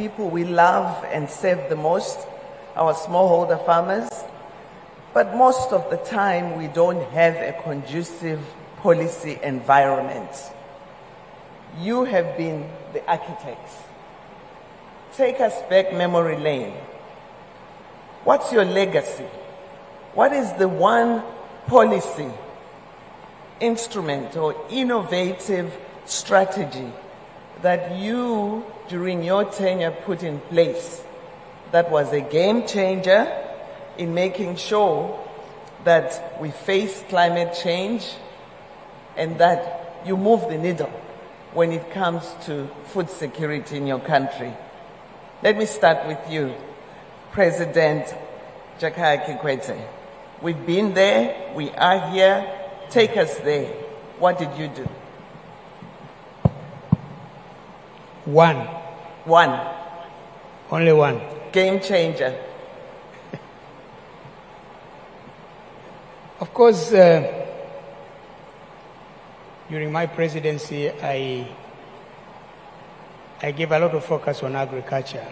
people we love and serve the most, our smallholder farmers, but most of the time we don't have a conducive policy environment. You have been the architects. Take us back memory lane. What's your legacy? What is the one policy, instrument, or innovative strategy that you, during your tenure, put in place that was a game changer in making sure that we face climate change and that you move the needle when it comes to food security in your country? Let me start with you, President Jakaya Kikwete. We've been there, we are here. Take us there. What did you do? One. Only one. Game changer. Of course, during my presidency, I gave a lot of focus on agriculture.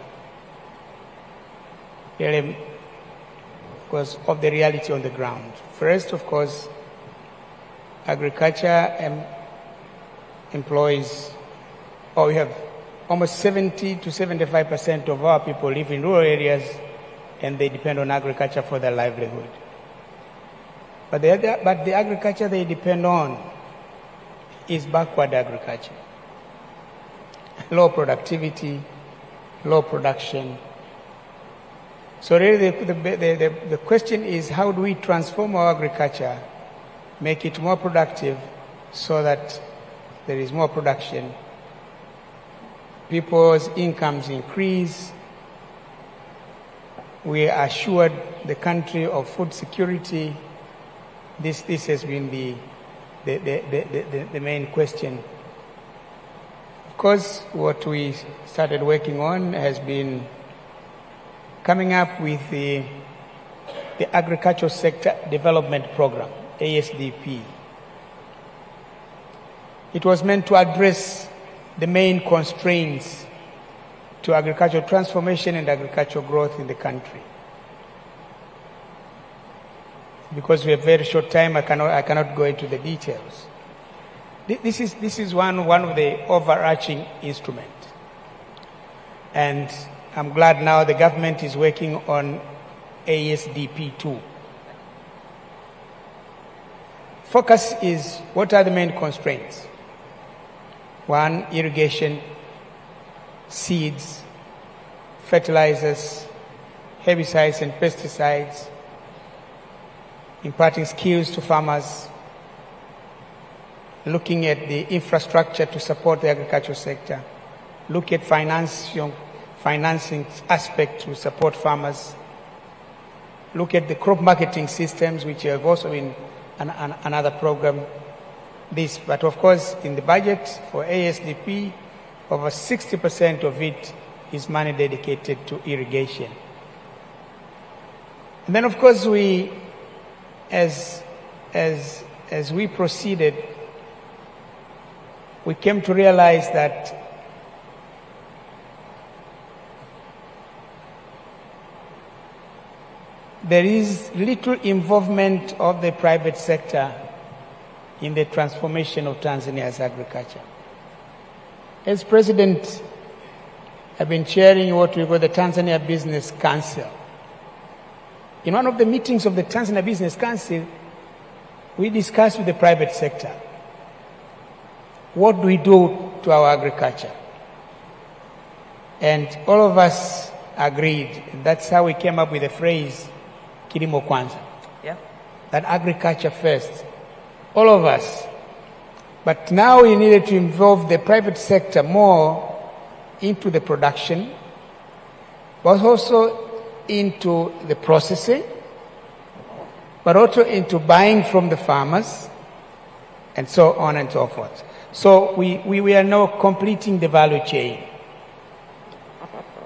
Really, because of the reality on the ground. First, of course, agriculture employs, we have almost 70 to 75% of our people live in rural areas and they depend on agriculture for their livelihood. But the agriculture they depend on is backward agriculture. Low productivity, low production. So really the question is, how do we transform our agriculture, make it more productive so that there is more production, people's incomes increase, we are assured the country of food security. This has been the main question. Of course, what we started working on has been coming up with the Agricultural Sector Development Program, ASDP. It was meant to address the main constraints to agricultural transformation and agricultural growth in the country. Because we have very short time, I cannot go into the details. This is one of the overarching instruments. And I'm glad now the government is working on ASDP 2. Focus is, what are the main constraints? One, irrigation, seeds, fertilizers, herbicides and pesticides, imparting skills to farmers, looking at the infrastructure to support the agricultural sector, look at financing aspect to support farmers, look at the crop marketing systems, which have also been another program. But of course, in the budget for ASDP, over 60% of it is money dedicated to irrigation. And then, of course, we, as we proceeded, we came to realize that there is little involvement of the private sector in the transformation of Tanzania's agriculture. As President, I've been chairing what we call the Tanzania Business Council. In one of the meetings of the Tanzania Business Council, we discussed with the private sector, what do we do to our agriculture? And all of us agreed. That's how we came up with the phrase, Kilimo Kwanza. Yeah. That agriculture first. All of us. But now we needed to involve the private sector more into the production, but also into the processing, but also into buying from the farmers, and so on and so forth. So we are now completing the value chain.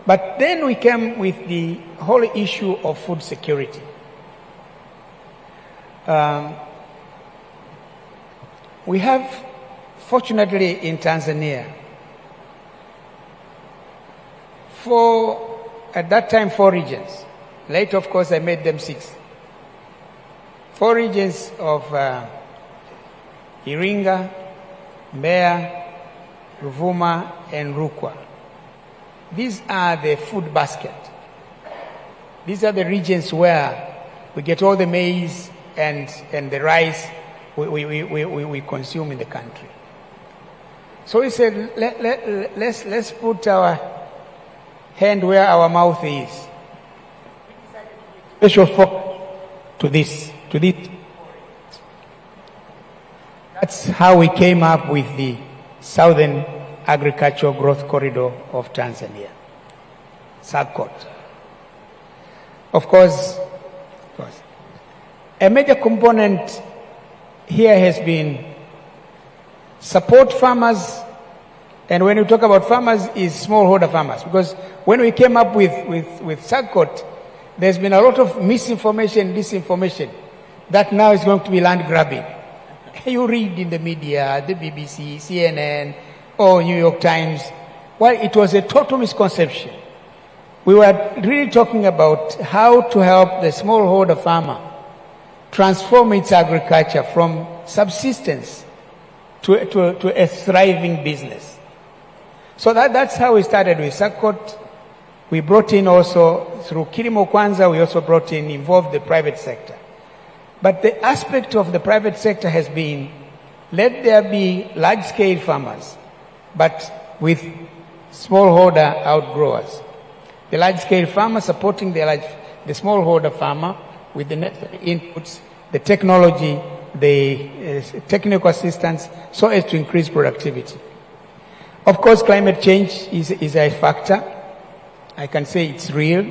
But then we came with the whole issue of food security. We have, fortunately in Tanzania, at that time, 4 regions. Later, of course, I made them 6. 4 regions of Iringa, Mbeya, Ruvuma, and Rukwa. These are the food basket. These are the regions where we get all the maize and the rice we consume in the country. So we said, let's put our hand where our mouth is. Special focus to this. That's how we came up with the Southern Agricultural Growth Corridor of Tanzania, SAGCOT. Of course, a major component here has been support farmers, and when we talk about farmers, is smallholder farmers. Because when we came up with SAGCOT, there's been a lot of misinformation, disinformation, that now is going to be land grabbing. You read in the media, the BBC, CNN, or New York Times. Well, it was a total misconception. We were really talking about how to help the smallholder farmer transform its agriculture from subsistence to a thriving business. So that's how we started with SAGCOT. We brought in also, through Kilimo Kwanza, we also involved the private sector. But the aspect of the private sector has been, let there be large-scale farmers, but with smallholder outgrowers. The large-scale farmer supporting the smallholder farmer with the necessary inputs, the technology, the technical assistance, so as to increase productivity. Of course, climate change is a factor. I can say it's real.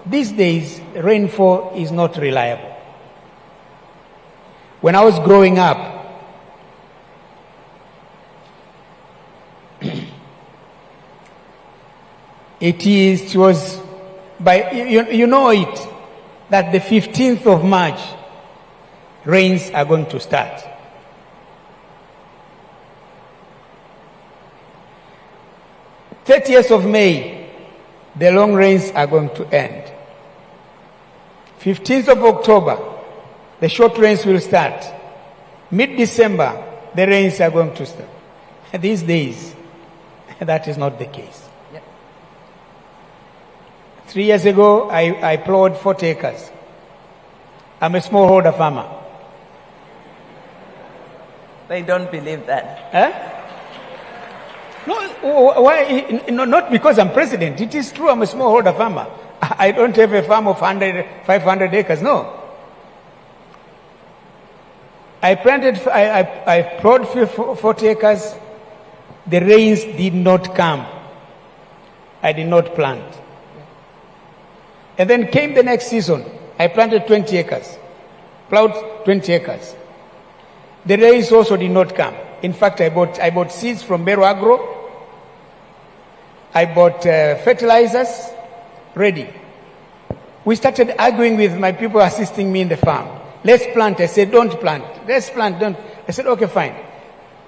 These days, rainfall is not reliable. When I was growing up, it was by, you know it, that the 15th of March, rains are going to start. The 30th of May, the long rains are going to end. 15th of October, the short rains will start. Mid-December, the rains are going to start. These days, that is not the case. Yep. 3 years ago, I plowed 40 acres. I'm a smallholder farmer. They don't believe that. Huh? No, why? No, not because I'm president. It is true I'm a smallholder farmer. I don't have a farm of 500 acres, no. I plowed 40 acres. The rains did not come. I did not plant. And then came the next season. I planted 20 acres. Plowed 20 acres. The rains also did not come. In fact, I bought seeds from Bero Agro. I bought fertilizers ready. We started arguing with my people assisting me in the farm. Let's plant. I said, don't plant. Let's plant. Don't. I said, okay, fine.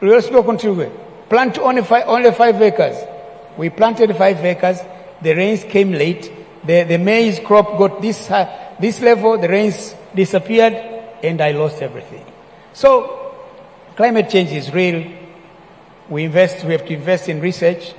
Let's go continue. Plant only 5 acres. We planted 5 acres. The rains came late. The maize crop got this level. The rains disappeared, and I lost everything. So, climate change is real. We have to invest in research.